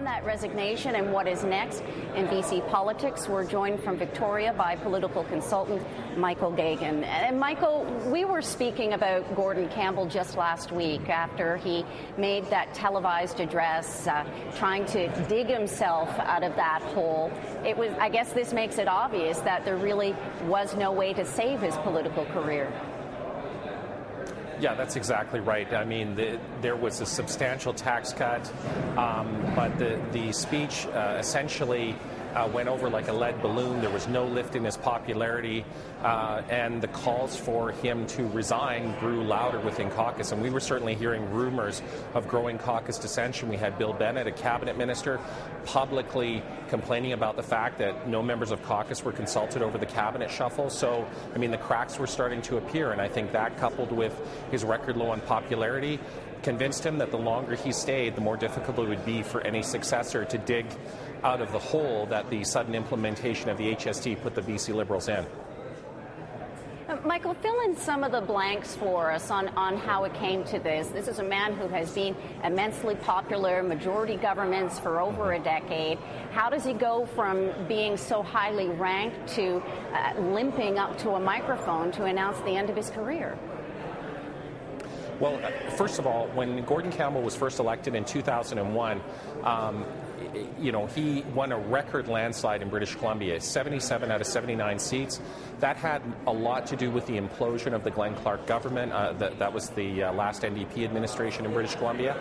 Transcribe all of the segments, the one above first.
on that resignation and what is next in BC politics, we're joined from Victoria by political consultant Michael Geoghegan. And Michael, we were speaking about Gordon Campbell just last week after he made that televised address trying to dig himself out of that hole. I guess this makes it obvious that there really was no way to save his political career. Yeah, that's exactly right. I mean, there was a substantial tax cut, but the speech essentially went over like a lead balloon. There was no lift in his popularity, and the calls for him to resign grew louder within caucus. And we were certainly hearing rumors of growing caucus dissension. We had Bill Bennett, a cabinet minister, publicly complaining about the fact that no members of caucus were consulted over the cabinet shuffle. So, I mean, the cracks were starting to appear, and I think that, coupled with his record low on popularity, convinced him that the longer he stayed, the more difficult it would be for any successor to dig out of the hole that the sudden implementation of the HST put the BC Liberals in. Michael, fill in some of the blanks for us on how it came to this. This is a man who has been immensely popular, majority governments for over a decade. How does he go from being so highly ranked to limping up to a microphone to announce the end of his career? Well, first of all, when Gordon Campbell was first elected in 2001, he won a record landslide in British Columbia, 77 out of 79 seats. That had a lot to do with the implosion of the Glenn Clark government. That was the last NDP administration in British Columbia.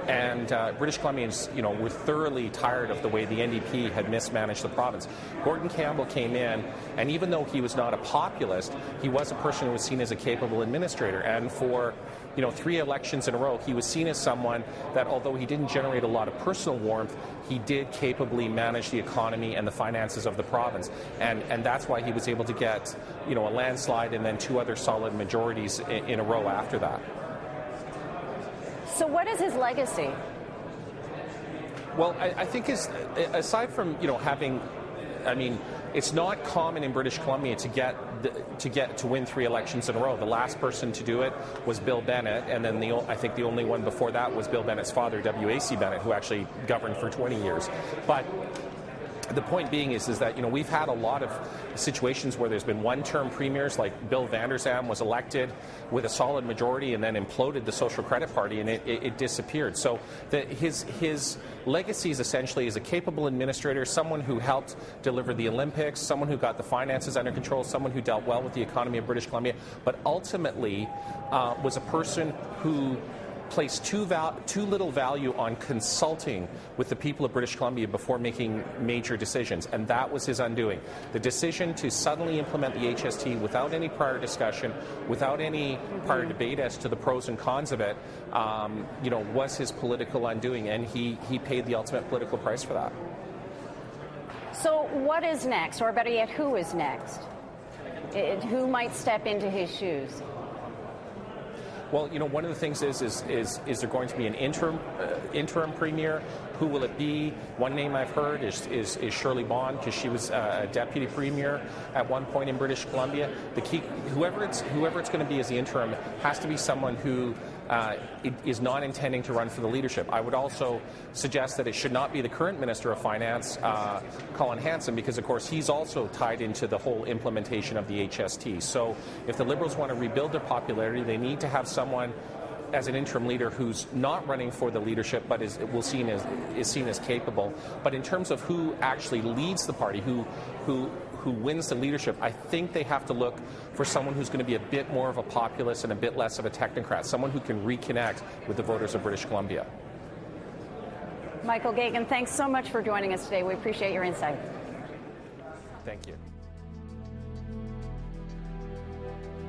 And British Columbians, were thoroughly tired of the way the NDP had mismanaged the province. Gordon Campbell came in, and even though he was not a populist, he was a person who was seen as a capable administrator. And for 3 elections in a row, he was seen as someone that, although he didn't generate a lot of personal warmth, he did capably manage the economy and the finances of the province. And that's why he was able to get, a landslide and then 2 other solid majorities in a row after that. So what is his legacy? Well, I think aside from, having, it's not common in British Columbia to win 3 elections in a row. The last person to do it was Bill Bennett, and then I think the only one before that was Bill Bennett's father, W.A.C. Bennett, who actually governed for 20 years. But the point being is that, we've had a lot of situations where there's been one-term premiers, like Bill Vander Zalm was elected with a solid majority and then imploded the Social Credit Party, and it disappeared. So his legacy is essentially as a capable administrator, someone who helped deliver the Olympics, someone who got the finances under control, someone who dealt well with the economy of British Columbia, but ultimately was a person who placed too little value on consulting with the people of British Columbia before making major decisions, and that was his undoing. The decision to suddenly implement the HST without any prior discussion, without any prior debate as to the pros and cons of it, was his political undoing, and he paid the ultimate political price for that. So what is next, or better yet, who is next? Who might step into his shoes? Well, one of the things is there going to be an interim premier? Who will it be? One name I've heard is Shirley Bond, because she was a deputy premier at one point in British Columbia. The key, whoever it's going to be as the interim, has to be someone who is not intending to run for the leadership. I would also suggest that it should not be the current Minister of Finance, Colin Hanson, because, of course, he's also tied into the whole implementation of the HST. So if the Liberals want to rebuild their popularity, they need to have someone as an interim leader who's not running for the leadership but is seen as capable. But in terms of who actually leads the party, who wins the leadership, I think they have to look for someone who's going to be a bit more of a populist and a bit less of a technocrat, someone who can reconnect with the voters of British Columbia. Michael Geoghegan, thanks so much for joining us today. We appreciate your insight. Thank you.